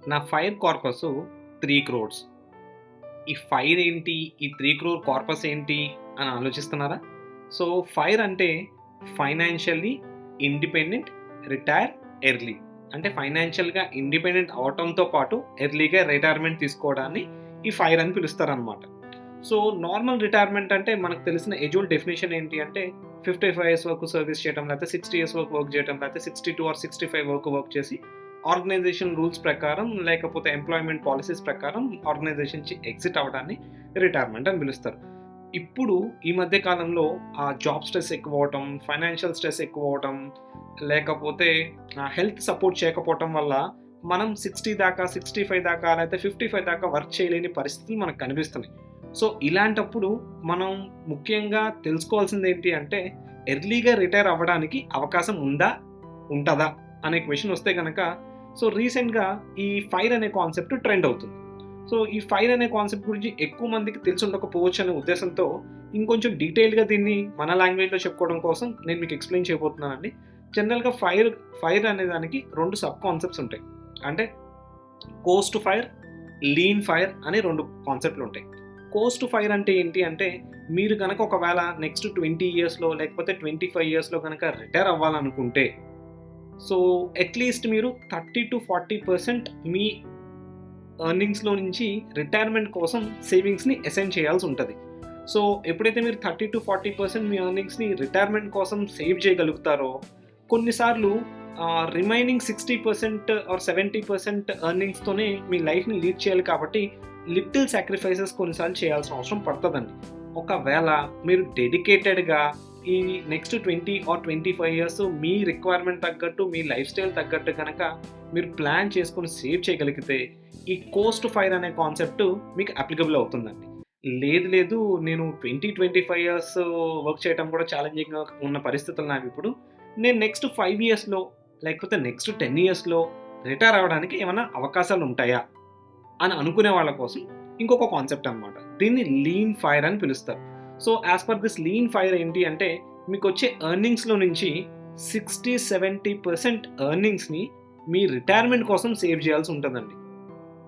నా fire corpus 3 crores. ఈ fire ఏంటి? ఈ 3 క్రోర్ కార్పస్ ఏంటి? అని ఆలోచిస్తున్నారా? సో, ఫైర్ అంటే ఫైనాన్షియల్లీ ఇండిపెండెంట్, రిటైర్ ఎర్లీ. అంటే ఫైనాన్షియల్‌గా ఇండిపెండెంట్ అవ్వటంతో పాటు ఎర్లీగా రిటైర్మెంట్ తీసుకోవడాన్ని ఈ ఫైర్ అని పిలుస్తారనమాట. సో, నార్మల్ రిటైర్మెంట్ అంటే మనకు తెలిసిన ఎజోల్ డెఫినిషన్ ఏంటి అంటే 55 ఇయర్స్ వరకు సర్వీస్ చేయటం, లేకపోతే 60 ఇయర్స్ వరకు వర్క్ చేయటం, లేకపోతే 62 ఆర్ 65 వరకు వర్క్ చేసి ఆర్గనైజేషన్ రూల్స్ ప్రకారం లేకపోతే ఎంప్లాయ్‌మెంట్ పాలిసీస్ ప్రకారం ఆర్గనైజేషన్ నుంచి ఎగ్జిట్ అవ్వడాన్ని రిటైర్మెంట్ అని పిలుస్తారు. ఇప్పుడు ఈ మధ్య కాలంలో జాబ్ స్ట్రెస్ ఎక్కువవ్వటం, ఫైనాన్షియల్ స్ట్రెస్ ఎక్కువవ్వటం, లేకపోతే హెల్త్ సపోర్ట్ చేయకపోవటం వల్ల మనం 60 దాకా, 65 దాకా లేకపోతే 55 దాకా వర్క్ చేయలేని పరిస్థితులు మనకు కనిపిస్తున్నాయి. సో, ఇలాంటప్పుడు మనం ముఖ్యంగా తెలుసుకోవాల్సింది ఏంటి అంటే ఎర్లీగా రిటైర్ అవ్వడానికి అవకాశం ఉందా? ఉంటదా? అనే క్వెషన్ వస్తే గనక సో, రీసెంట్‌గా ఈ ఫైర్ అనే కాన్సెప్ట్ ట్రెండ్ అవుతుంది. సో, ఈ ఫైర్ అనే కాన్సెప్ట్ గురించి ఎక్కువ మందికి తెలిసుండకపోవచ్చు అనే ఉద్దేశంతో ఇంకొంచెం డీటెయిల్‌గా దీన్ని మన లాంగ్వేజ్‌లో చెప్పుకోవడం కోసం నేను మీకు ఎక్స్‌ప్లెయిన్ చేయబోతున్నానండి. జనరల్‌గా ఫైర్ అనే దానికి 2 సబ్ కాన్సెప్ట్స్ ఉంటాయి. అంటే కోస్ట్ ఫైర్, లీన్ ఫైర్ అని 2 కాన్సెప్ట్‌లుంటాయి. కోస్ట్ ఫైర్ అంటే ఏంటి అంటే మీరు గనక ఒకవేళ నెక్స్ట్ 20 ఇయర్స్‌లో లేకపోతే 25 ఇయర్స్‌లో గనక రిటైర్ అవ్వాలనుకుంటే సో, అట్‌లీస్ట్ మీరు 30-40% మీ ఎర్నింగ్స్‌లో నుంచి రిటైర్మెంట్ కోసం సేవింగ్స్‌ని అసైన్ చేయాల్సుంటది. సో, ఎప్పుడైతే మీరు 30-40% మీ ఎర్నింగ్స్‌ని రిటైర్మెంట్ కోసం సేవ్ చేయగలుగుతారో, కొన్నిసార్లు రిమైనింగ్ 60% ఆర్ 70% ఎర్నింగ్స్‌తోనే మీ లైఫ్‌ని లీడ్ చేయాలి కాబట్టి, లిటిల్ సాక్రిఫైసెస్ కొన్నిసార్లు చేయాల్సిన అవసరం పడతదండి. ఒకవేళ మీరు డెడికేటెడ్‌గా ఈ నెక్స్ట్ 20 ఆర్ 25 ఇయర్స్ మీ రిక్వైర్మెంట్ తగ్గట్టు, మీ లైఫ్ స్టైల్ తగ్గట్టు గనక మీరు ప్లాన్ చేసుకొని సేవ్ చేయగలిగితే, ఈ కోస్ట్ ఫైర్ అనే కాన్సెప్ట్ మీకు అప్లికబుల్ అవుతుందండి. లేదు నేను 25 ఇయర్స్ వర్క్ చేయటం కూడా ఛాలెంజింగ్‌గా ఉన్న పరిస్థితులు నావిప్పుడు. నేను నెక్స్ట్ 5 ఇయర్స్‌లో లేకపోతే నెక్స్ట్ 10 ఇయర్స్‌లో రిటైర్ అవ్వడానికి ఏమన్నా అవకాశాలుంటాయా? అని అనుకునే వాళ్ళ కోసం ఇంకొక కాన్సెప్ట్ అనమాట. దీన్ని లీన్ ఫైర్ అని పిలుస్తారు. So, as per this lean fire ఏంటి అంటే మీకొచ్చే ఎర్నింగ్స్‌లో నుంచి 60-70% ఎర్నింగ్స్‌ని మీ రిటైర్మెంట్ కోసం సేవ్ చేయాల్సి ఉంటదండి.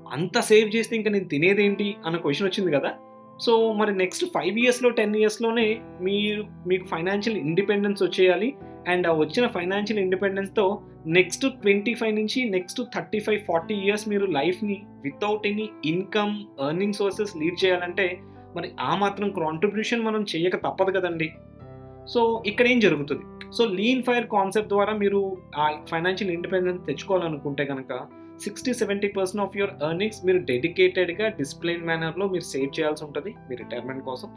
అంత సేవ్ చేస్తే ఇంక నేను తినేదేంటి అన్న క్వెషన్ వచ్చింది గదా! సో, మరి నెక్స్ట్ 5 ఇయర్స్‌లో, 10 ఇయర్స్‌లోనే మీకు ఫైనాన్షియల్ ఇండిపెండెన్స్ వచ్చేయాలి. అండ్ ఆ వచ్చిన ఫైనాన్షియల్ ఇండిపెండెన్స్‌తో నెక్స్ట్ 25 నుంచి నెక్స్ట్ 35, 40 ఇయర్స్ మీరు లైఫ్‌ని without any income, earning sources lead చేయాలంటే మరి ఆ మాత్రం కాంట్రిబ్యూషన్ మనం చేయక తప్పదు కదండీ! సో, ఇక్కడేం జరుగుతది? సో, లీన్ ఫైర్ కాన్సెప్ట్ ద్వారా మీరు ఫైనాన్షియల్ ఇండిపెండెన్స్ తెచ్చుకోవాలనుకుంటే గనక 60-70% ఆఫ్ యువర్ ఎర్నింగ్స్ మీరు డెడికేటెడ్‌గా డిసిప్లిన్ మేనర్‌లో మీరు సేవ్ చేయాల్సుంటది మీ రిటైర్మెంట్ కోసం.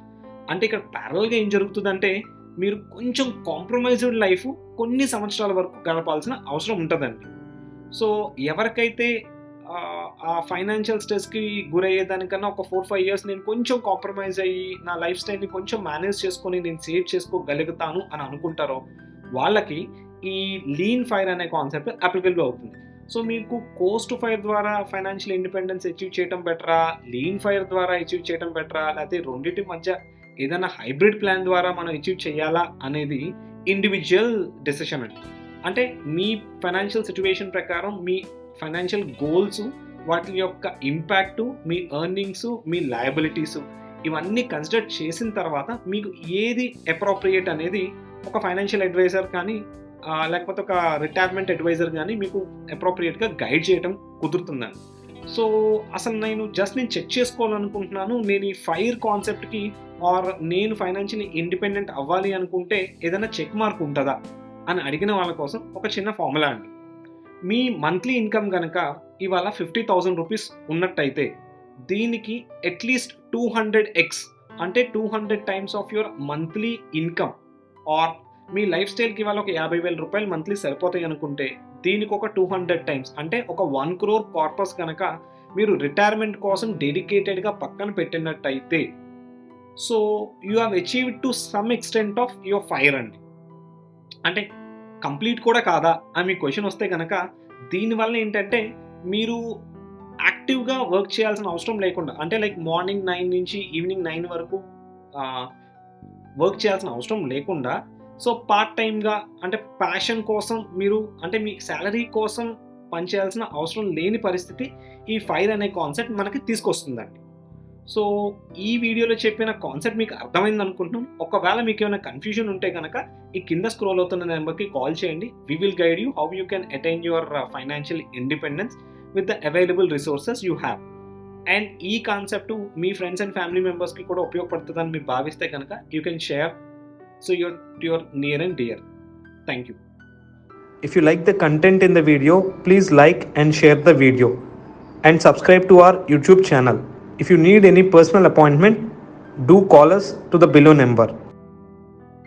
అంటే ఇక్కడ పారలెల్‌గా ఏం జరుగుతదంటే మీరు కొంచెం కాంప్రమైజ్డ్ లైఫ్ కొన్ని సంవత్సరాల వరకు గడపాల్సిన అవసరం ఉంటదండి. సో, ఎవరికైతే ఆ ఫైనాన్షియల్ స్ట్రెస్‌కి గురయ్యేదానికన్నా ఒక 4, 5 ఇయర్స్ నేను కొంచెం కాంప్రమైజ్ అయ్యి, నా లైఫ్ స్టైల్‌ని కొంచెం మేనేజ్ చేసుకొని నేను సేవ్ చేసుకోగలుగుతాను అని అనుకుంటారో, వాళ్ళకి ఈ లీన్ ఫైర్ అనే కాన్సెప్ట్ అప్లికబుల్ అవుతుంది. సో, మీకు కోస్ట్ ఫైర్ ద్వారా ఫైనాన్షియల్ ఇండిపెండెన్స్ అచీవ్ చేయటం బెటరా? లీన్ ఫైర్ ద్వారా అచీవ్ చేయటం బెటరా? లేతే రెండిటి మధ్య ఏదైనా హైబ్రిడ్ ప్లాన్ ద్వారా మనం అచీవ్ చేయాలా? అనేది ఇండివిడ్యువల్ డెసిషన్ అండి. అంటే మీ ఫైనాన్షియల్ సిట్యుయేషన్ ప్రకారం మీ ఫైనాన్షియల్ గోల్స్, వాటి యొక్క ఇంపాక్టు, మీ ఎర్నింగ్సు, మీ లయబిలిటీసు ఇవన్నీ కన్సిడర్ చేసిన తర్వాత మీకు ఏది అప్రోప్రియేట్ అనేది ఒక ఫైనాన్షియల్ అడ్వైజర్ కానీ లేకపోతే ఒక రిటైర్మెంట్ అడ్వైజర్ గానీ మీకు అప్రోప్రియేట్‌గా గైడ్ చేయటం కుదురుతుందండి. సో, అసలు నేను చెక్ చేసుకోవాలనుకుంటున్నాను. నేను ఈ ఫైర్ కాన్సెప్ట్‌కి ఆర్ నేను ఫైనాన్షియల్లీ ఇండిపెండెంట్ అవ్వాలి అనుకుంటే ఏదైనా చెక్ మార్క్ ఉంటదా? అని అడిగిన వాళ్ళ కోసం ఒక చిన్న ఫార్ములా అండి. మీ మంత్లీ ఇన్‌కమ్ గనక ఇవాళ 50,000 రూపీస్ ఉన్నట్టయితే, దీనికి అట్‌లీస్ట్ 200x అంటే 200 times of your monthly income or మీ లైఫ్ స్టైల్‌కి ఇవాళ ఒక 50,000 రూపాయలు మంత్లీ సరిపోతాయనుకుంటే, దీనికొక 200 టైమ్స్ అంటే ఒక 1 క్రోర్ కార్పస్ గనక మీరు రిటైర్మెంట్ కోసం డెడికేటెడ్‌గా పక్కన పెట్టినట్టయితే, so, you have achieved to some extent of your fire అండి. అంటే కంప్లీట్ కూడా కాదా అని మీకు క్వెషన్ వస్తే గనక దీనివల్ల ఏంటంటే మీరు యాక్టివ్‌గా వర్క్ చేయాల్సిన అవసరం లేకుండా అంటే లైక్ మార్నింగ్ 9 నుంచి ఈవినింగ్ 9 వరకు ఆహ్, వర్క్ చేయాల్సిన అవసరం లేకుండా సో, పార్ట్ టైమ్‌గా అంటే ప్యాషన్ కోసం మీరు అంటే మీ సాలరీ కోసం పనిచేయాల్సిన అవసరం లేని పరిస్థితి ఈ ఫైర్ అనే కాన్సెప్ట్ మనకి తీసుకొస్తుందండి. సో ఈ వీడియోలో చెప్పిన కాన్సెప్ట్ మీకు అర్థమైంది అనుకుంటున్నాం. ఒకవేళ మీకు ఏమైనా కన్ఫ్యూజన్ ఉంటే కనుక ఈ కింద స్క్రోల్ అవుతున్న నెంబర్కి కాల్ చేయండి. We will guide you how you can attain your financial independence with the available resources you have. And ఈ కాన్సెప్ట్ మీ ఫ్రెండ్స్ అండ్ ఫ్యామిలీ మెంబర్స్కి కూడా ఉపయోగపడుతుందని మీరు భావిస్తే కనుక you can share so your near and dear. Thank you. If you like the content in the video, please like and share the video and subscribe to our YouTube channel. If you need any personal appointment, do call us to the below number.